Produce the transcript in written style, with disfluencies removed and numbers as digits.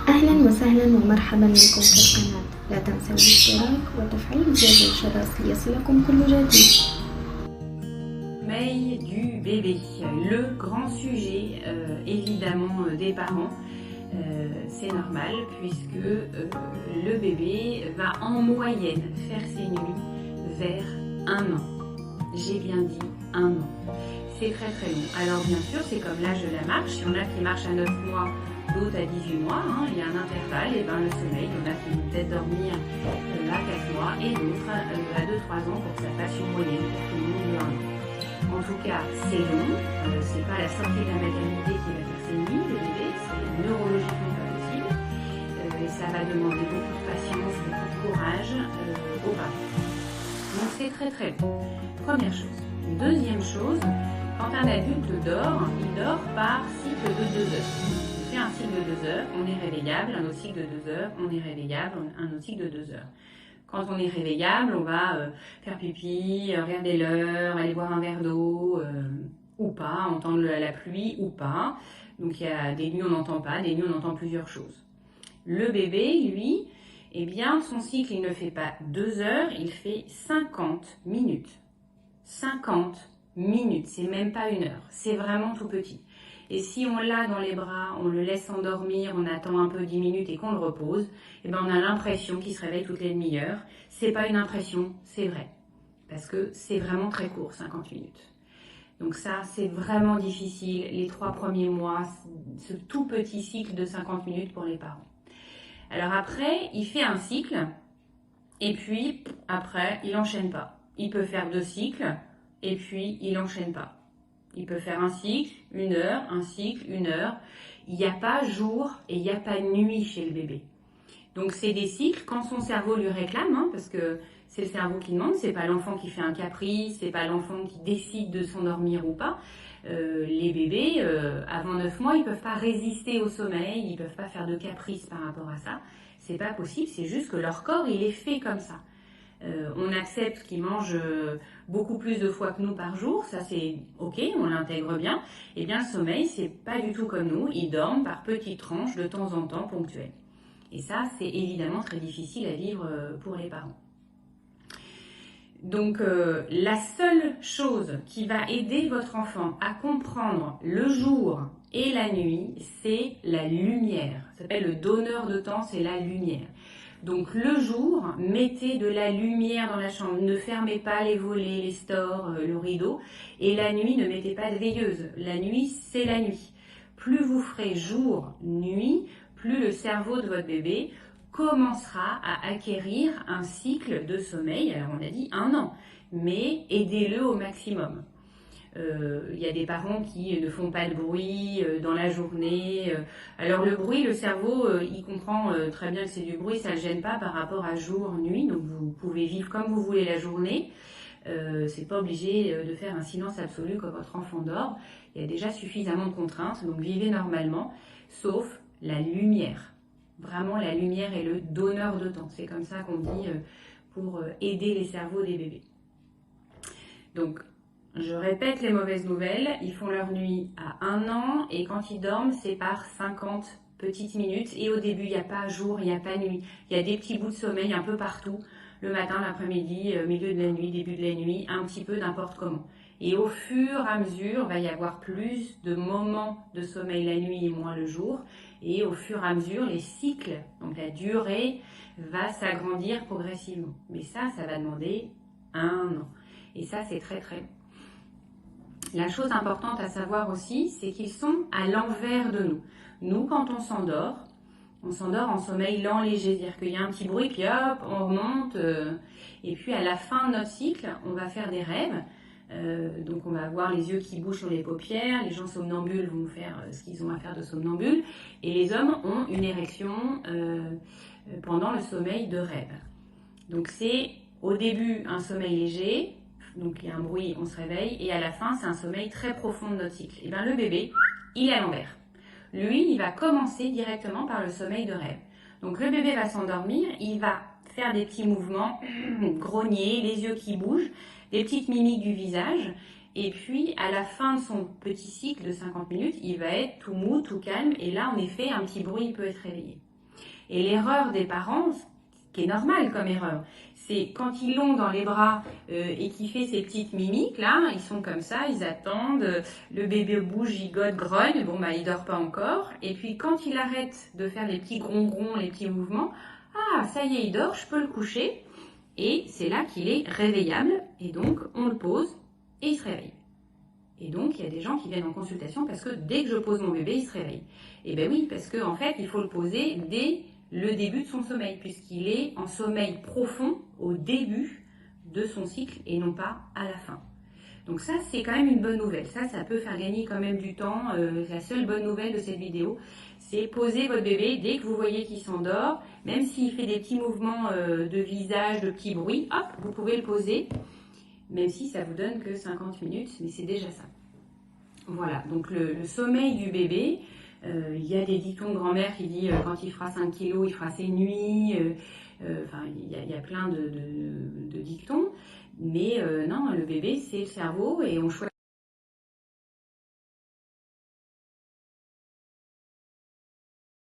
أهلا وسهلا ومرحبا بكم في القناة. لا تنسوا الاشتراك وتفعيل زر الجرس ليصلكم كل جديد. Sommeil du bébé, le grand sujet évidemment des parents, c'est normal puisque le bébé va en moyenne faire ses nuits vers 1 an. J'ai bien dit 1 an. C'est très très long. Alors bien sûr c'est comme l'âge de la marche, il y en a qui marchent à 9 mois, d'autres à 18 mois, il y a un intervalle, et ben le sommeil, il y en a qui vont peut-être dormir à 4 mois et d'autres à 2-3 ans pour que ça fasse une moyenne pour tout le monde de 1 an. En tout cas, c'est long, c'est pas la sortie de la maternité qui va faire ses nuits, le bébé, c'est neurologiquement pas possible, et ça va demander beaucoup de patience, beaucoup de courage aux parents. Donc c'est très très long. Première chose. Deuxième chose, quand un adulte dort, il dort par cycle de 2 heures. On fait un cycle de 2 heures, on est réveillable, un autre cycle de 2 heures, on est réveillable, un autre cycle de 2 heures. Quand on est réveillable, on va faire pipi, regarder l'heure, aller boire un verre d'eau, ou pas, entendre la pluie ou pas. Donc il y a des nuits on n'entend pas, des nuits on entend plusieurs choses. Le bébé, lui, eh bien son cycle il ne fait pas 2 heures, il fait 50 minutes. 50 minutes, c'est même pas 1 heure, c'est vraiment tout petit. Et si on l'a dans les bras, on le laisse endormir, on attend un peu 10 minutes et qu'on le repose, et ben on a l'impression qu'il se réveille toutes les demi-heures. C'est pas une impression, c'est vrai. Parce que c'est vraiment très court, 50 minutes. Donc ça, c'est vraiment difficile, les 3 premiers mois, ce tout petit cycle de 50 minutes pour les parents. Alors après, il fait un cycle, et puis après, il n'enchaîne pas. Il peut faire 2 cycles, et puis il n'enchaîne pas. Il peut faire un cycle, 1 heure, un cycle, 1 heure. Il n'y a pas jour et il n'y a pas nuit chez le bébé. Donc c'est des cycles quand son cerveau lui réclame, parce que c'est le cerveau qui demande, c'est pas l'enfant qui fait un caprice, c'est pas l'enfant qui décide de s'endormir ou pas. Les bébés, avant 9 mois, ils peuvent pas résister au sommeil, ils peuvent pas faire de caprice par rapport à ça. C'est pas possible, c'est juste que leur corps, il est fait comme ça. On accepte qu'ils mangent beaucoup plus de fois que nous par jour, ça c'est ok, on l'intègre bien. Et bien le sommeil, c'est pas du tout comme nous, ils dorment par petites tranches de temps en temps ponctuelles. Et ça, c'est évidemment très difficile à vivre pour les parents. Donc la seule chose qui va aider votre enfant à comprendre le jour et la nuit, c'est la lumière. Ça s'appelle le donneur de temps, c'est la lumière. Donc le jour, mettez de la lumière dans la chambre, ne fermez pas les volets, les stores, le rideau. Et la nuit, ne mettez pas de veilleuse. La nuit, c'est la nuit. Plus vous ferez jour, nuit, plus le cerveau de votre bébé commencera à acquérir un cycle de sommeil. Alors on a dit 1 an, mais aidez-le au maximum. Il y a des parents qui ne font pas de bruit dans la journée. Alors le bruit, le cerveau, il comprend très bien que c'est du bruit, ça ne le gêne pas par rapport à jour, nuit. Donc vous pouvez vivre comme vous voulez la journée. C'est pas obligé de faire un silence absolu quand votre enfant dort. Il y a déjà suffisamment de contraintes, donc vivez normalement, sauf la lumière. Vraiment, la lumière est le donneur de temps. C'est comme ça qu'on dit pour aider les cerveaux des bébés. Donc, je répète les mauvaises nouvelles, ils font leur nuit à 1 an et quand ils dorment, c'est par 50 petites minutes. Et au début, il n'y a pas jour, il n'y a pas nuit. Il y a des petits bouts de sommeil un peu partout, le matin, l'après-midi, milieu de la nuit, début de la nuit, un petit peu n'importe comment. Et au fur et à mesure, il va y avoir plus de moments de sommeil la nuit et moins le jour. Et au fur et à mesure, les cycles, donc la durée, va s'agrandir progressivement. Mais ça va demander 1 an. Et ça, c'est très très long. La chose importante à savoir aussi, c'est qu'ils sont à l'envers de nous. Nous, quand on s'endort en sommeil lent, léger, c'est-à-dire qu'il y a un petit bruit, puis hop, on remonte, et puis à la fin de notre cycle, on va faire des rêves. Donc on va avoir les yeux qui bougent sur les paupières, les gens somnambules vont faire ce qu'ils ont à faire de somnambule, et les hommes ont une érection pendant le sommeil de rêve. Donc c'est au début un sommeil léger, donc il y a un bruit, on se réveille, et à la fin c'est un sommeil très profond de notre cycle. Et bien le bébé, il est à l'envers. Lui, il va commencer directement par le sommeil de rêve. Donc le bébé va s'endormir, il va faire des petits mouvements, grogner, les yeux qui bougent, des petites mimiques du visage, et puis à la fin de son petit cycle de 50 minutes, il va être tout mou, tout calme, et là en effet un petit bruit il peut être réveillé. Et l'erreur des parents, qui est normale comme erreur, c'est quand ils l'ont dans les bras et qu'il fait ces petites mimiques là, ils sont comme ça, ils attendent, le bébé bouge, gigote, grogne, bon bah il dort pas encore, et puis quand il arrête de faire les petits grongrons, les petits mouvements, ah ça y est il dort, je peux le coucher, et c'est là qu'il est réveillable, et donc on le pose et il se réveille. Et donc il y a des gens qui viennent en consultation parce que dès que je pose mon bébé, il se réveille. Et ben oui, parce qu'en fait il faut le poser dès le début de son sommeil, puisqu'il est en sommeil profond au début de son cycle et non pas à la fin. Donc ça, c'est quand même une bonne nouvelle. Ça peut faire gagner quand même du temps. La seule bonne nouvelle de cette vidéo, c'est poser votre bébé dès que vous voyez qu'il s'endort, même s'il fait des petits mouvements de visage, de petits bruits, hop, vous pouvez le poser, même si ça vous donne que 50 minutes, mais c'est déjà ça. Voilà, donc le sommeil du bébé, il y a des dictons de grand-mère qui disent quand il fera 5 kilos, il fera ses nuits. Enfin, il y a plein de dictons. Mais non, le bébé, c'est le cerveau et on choisit.